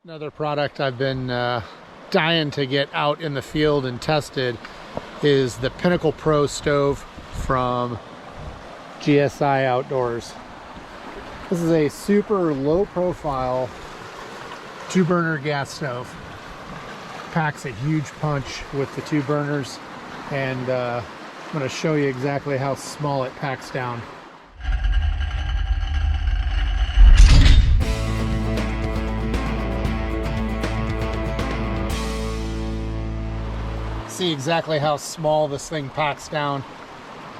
Another product I've been dying to get out in the field and tested is the Pinnacle Pro stove from GSI Outdoors. This is a super low profile 2-burner gas stove. Packs a huge punch with the 2 burners, and I'm going to show you exactly how small it packs down. See exactly how small this thing packs down.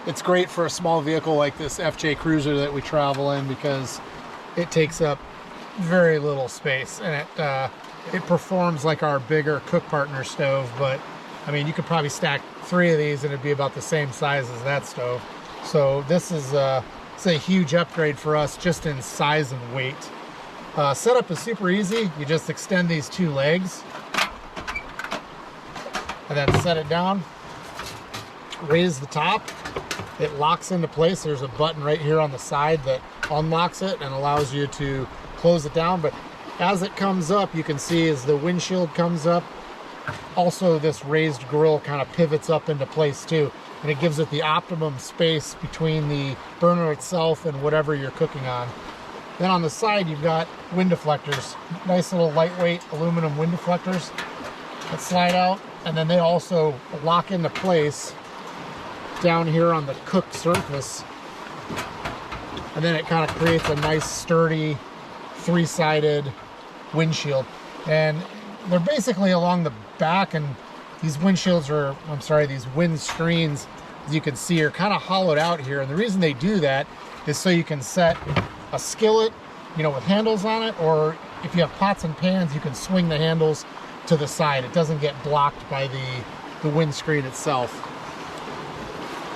It's great for a small vehicle like this FJ Cruiser that we travel in because it takes up very little space, and it performs like our bigger Cook Partner stove. But I mean, you could probably stack 3 of these and it'd be about the same size as that stove. So this is it's a huge upgrade for us just in size and weight. Setup is super easy. You just extend these 2 legs and then set it down, raise the top, it locks into place. There's a button right here on the side that unlocks it and allows you to close it down. But as it comes up, you can see as the windshield comes up, also this raised grill kind of pivots up into place too, and it gives it the optimum space between the burner itself and whatever you're cooking on. Then on the side, you've got wind deflectors, nice little lightweight aluminum wind deflectors that slide out, and then they also lock into place down here on the cooked surface, and then it kind of creates a nice sturdy 3-sided windshield. And they're basically along the back, and these windshields are, these wind screens, as you can see, are kind of hollowed out here. And the reason they do that is so you can set a skillet, you know, with handles on it, or if you have pots and pans, you can swing the handles to the side. It doesn't get blocked by the windscreen itself.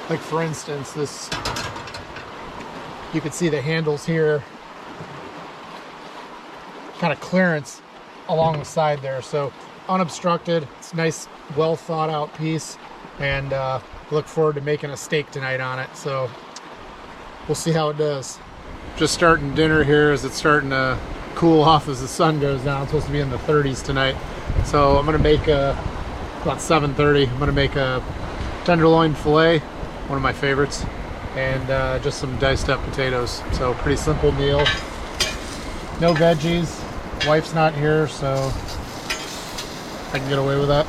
Like for instance, this, you can see the handles here, kind of clearance along the side there. So unobstructed, it's a nice, well thought out piece, and look forward to making a steak tonight on it. So we'll see how it does. Just starting dinner here as it's starting to cool off as the sun goes down. It's supposed to be in the 30s tonight. So I'm gonna make about 7:30. I'm gonna make a tenderloin filet, one of my favorites, and just some diced up potatoes. So pretty simple meal. No veggies. Wife's not here, so I can get away with that.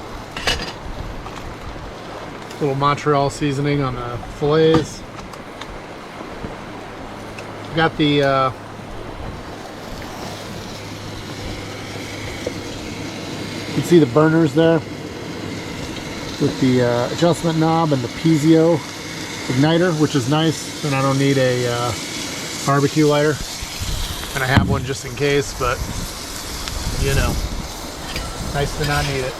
Little Montreal seasoning on the fillets. Got the you can see the burners there with the adjustment knob and the piezo igniter, which is nice. And I don't need a barbecue lighter, and I have one just in case, but you know, nice to not need it.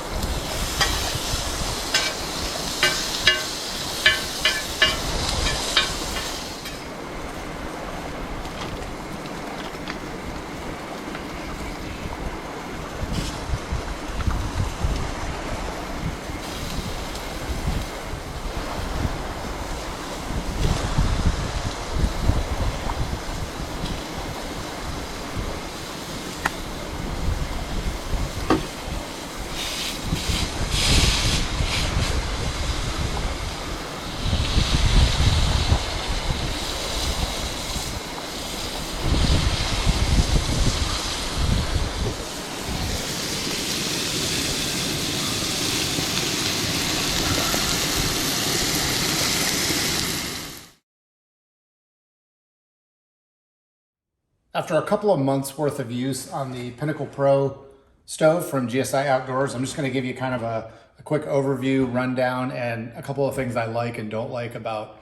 After a couple of months worth of use on the Pinnacle Pro stove from GSI Outdoors, I'm just going to give you kind of a quick overview, rundown, and a couple of things I like and don't like about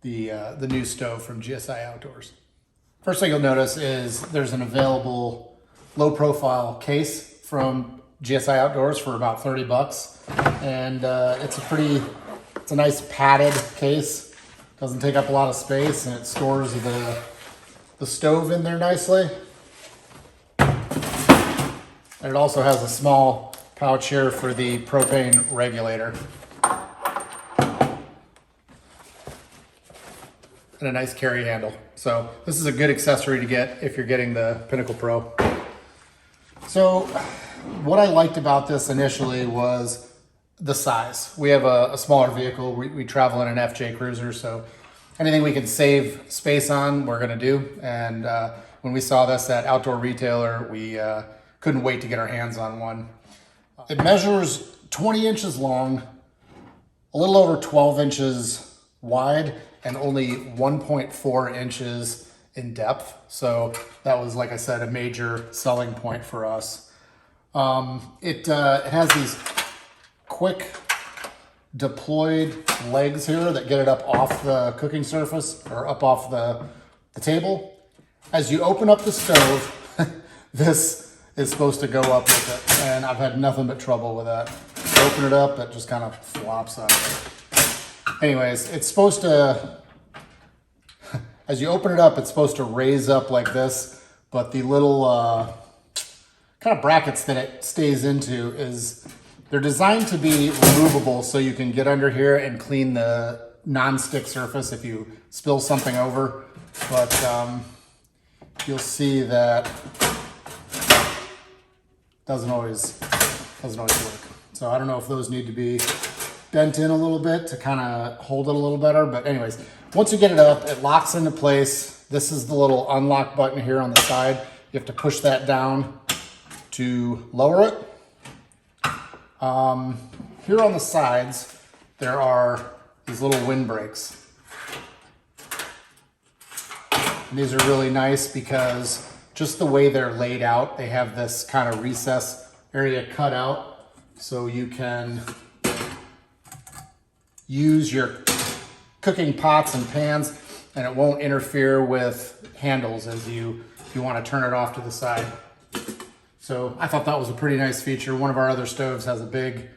the new stove from GSI Outdoors. First thing you'll notice is there's an available low profile case from GSI Outdoors for about 30 bucks. And it's a nice padded case. Doesn't take up a lot of space, and it stores the stove in there nicely. And it also has a small pouch here for the propane regulator. And a nice carry handle. So this is a good accessory to get if you're getting the Pinnacle Pro. So what I liked about this initially was the size. We have a smaller vehicle. We travel in an FJ Cruiser, so anything we can save space on, we're gonna do. And when we saw this at Outdoor Retailer, we couldn't wait to get our hands on one. It measures 20 inches long, a little over 12 inches wide, and only 1.4 inches in depth. So that was, like I said, a major selling point for us. It has these quick deployed legs here that get it up off the cooking surface or up off the table. As you open up the stove, this is supposed to go up with it, and I've had nothing but trouble with that. Open it up, it just kind of flops out. Anyways, it's supposed to, as you open it up, it's supposed to raise up like this, but the little kind of brackets that it stays into they're designed to be removable so you can get under here and clean the non-stick surface if you spill something over. But you'll see that doesn't always work. So I don't know if those need to be bent in a little bit to kind of hold it a little better. But anyways, once you get it up, it locks into place. This is the little unlock button here on the side. You have to push that down to lower it. Here on the sides, there are these little windbreaks. And these are really nice because just the way they're laid out, they have this kind of recess area cut out so you can use your cooking pots and pans and it won't interfere with handles as you want to turn it off to the side. So I thought that was a pretty nice feature. One of our other stoves has a big,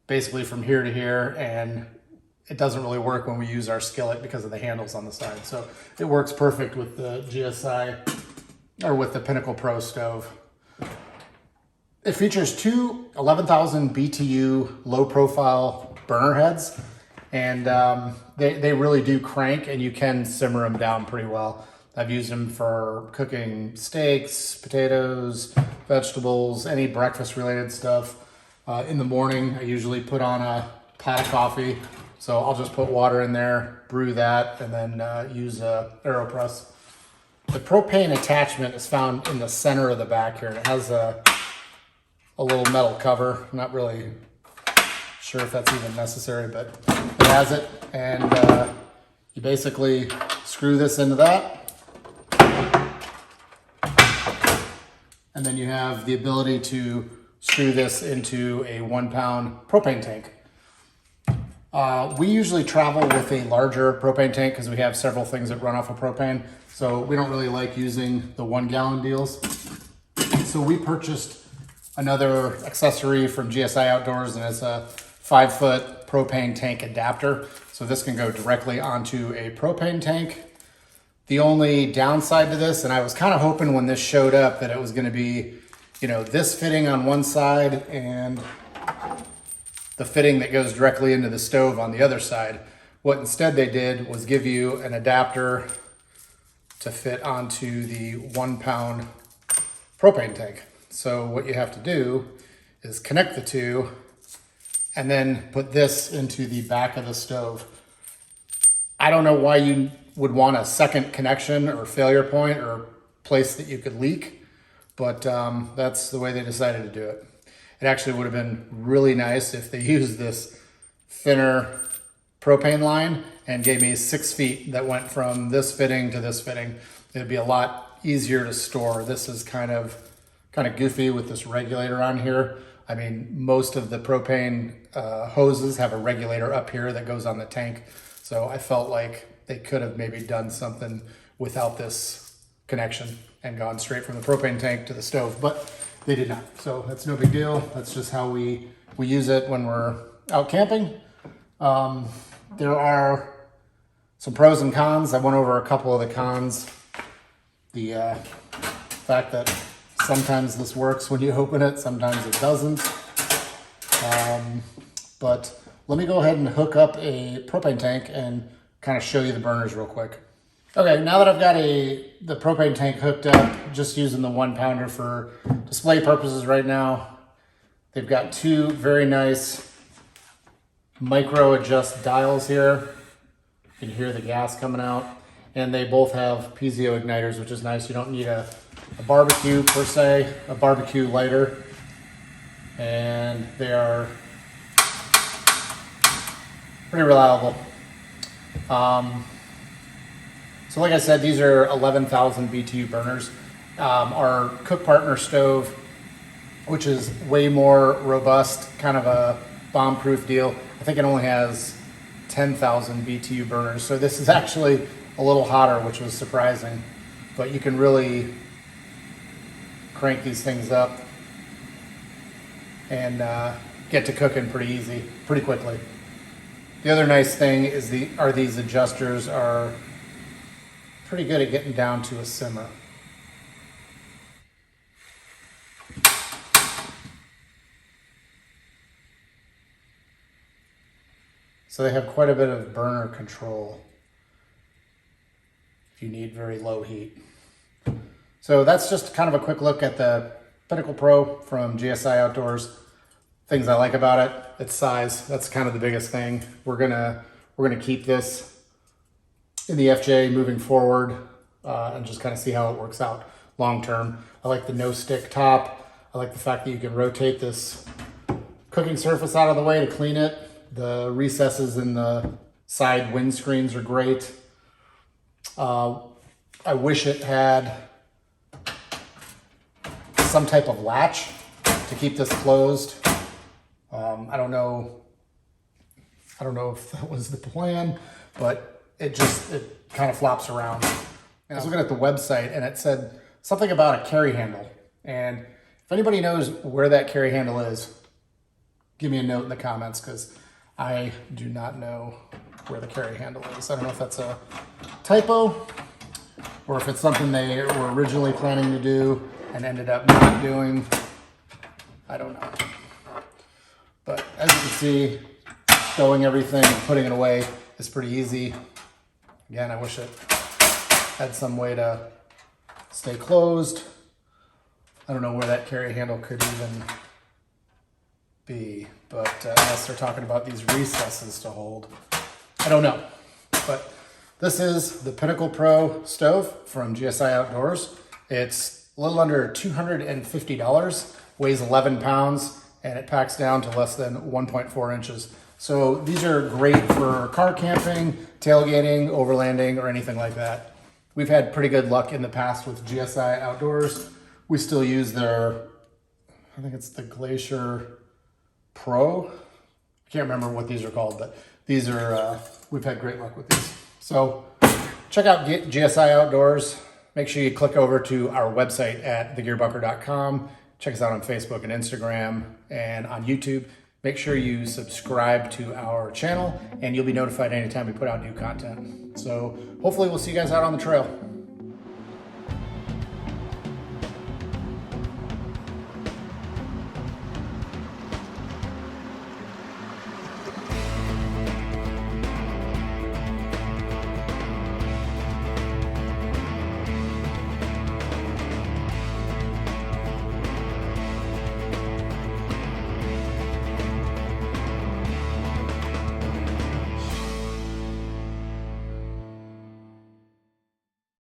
basically from here to here, and it doesn't really work when we use our skillet because of the handles on the side. So it works perfect with the GSI or with the Pinnacle Pro stove. It features two 11,000 BTU low profile burner heads, and they really do crank, and you can simmer them down pretty well. I've used them for cooking steaks, potatoes, vegetables, any breakfast related stuff. In the morning, I usually put on a pot of coffee. So I'll just put water in there, brew that, and then use a AeroPress. The propane attachment is found in the center of the back here. It has a little metal cover. I'm not really sure if that's even necessary, but it has it. And you basically screw this into that. And then you have the ability to screw this into a 1 pound propane tank. We usually travel with a larger propane tank because we have several things that run off of propane. So we don't really like using the 1 gallon deals. So we purchased another accessory from GSI Outdoors, and it's a 5-foot propane tank adapter. So this can go directly onto a propane tank. The only downside to this, and I was kind of hoping when this showed up that it was going to be, you know, this fitting on one side and the fitting that goes directly into the stove on the other side. What instead they did was give you an adapter to fit onto the 1 pound propane tank. So what you have to do is connect the two and then put this into the back of the stove. I don't know why you would want a second connection or failure point or place that you could leak, but that's the way they decided to do it. It actually would have been really nice if they used this thinner propane line and gave me 6 feet that went from this fitting to this fitting. It'd be a lot easier to store. This is kind of goofy with this regulator on here. I mean, most of the propane hoses have a regulator up here that goes on the tank. So I felt like they could have maybe done something without this connection and gone straight from the propane tank to the stove, but they did not. So that's no big deal. That's just how we use it when we're out camping. There are some pros and cons. I went over a couple of the cons. The fact that sometimes this works when you open it, sometimes it doesn't. But let me go ahead and hook up a propane tank and kind of show you the burners real quick. Okay, now that I've got the propane tank hooked up, just using the 1 pounder for display purposes right now, they've got two very nice micro adjust dials here. You can hear the gas coming out. And they both have piezo igniters, which is nice. You don't need a barbecue per se, a barbecue lighter. And they are pretty reliable. So like I said, these are 11,000 BTU burners. Our Cook Partner stove, which is way more robust, kind of a bomb-proof deal, I think it only has 10,000 BTU burners. So this is actually a little hotter, which was surprising. But you can really crank these things up and get to cooking pretty quickly. The other nice thing is these adjusters are pretty good at getting down to a simmer. So they have quite a bit of burner control if you need very low heat. So that's just kind of a quick look at the Pinnacle Pro from GSI Outdoors. Things I like about it, its size. That's kind of the biggest thing. We're gonna keep this in the FJ moving forward and just kind of see how it works out long term. I like the no stick top. I like the fact that you can rotate this cooking surface out of the way to clean it. The recesses in the side windscreens are great. I wish it had some type of latch to keep this closed. I don't know if that was the plan, but it kind of flops around. And I was looking at the website and it said something about a carry handle. And if anybody knows where that carry handle is, give me a note in the comments, because I do not know where the carry handle is. I don't know if that's a typo or if it's something they were originally planning to do and ended up not doing. I don't know. But as you can see, stowing everything and putting it away is pretty easy. Again, I wish it had some way to stay closed. I don't know where that carry handle could even be, but unless they're talking about these recesses to hold. I don't know. But this is the Pinnacle Pro stove from GSI Outdoors. It's a little under $250, weighs 11 pounds, and it packs down to less than 1.4 inches. So these are great for car camping, tailgating, overlanding, or anything like that. We've had pretty good luck in the past with GSI Outdoors. We still use their, I think it's the Glacier Pro. I can't remember what these are called, but these are, we've had great luck with these. So check out GSI Outdoors. Make sure you click over to our website at thegearbucker.com. Check us out on Facebook and Instagram and on YouTube. Make sure you subscribe to our channel and you'll be notified anytime we put out new content. So hopefully we'll see you guys out on the trail.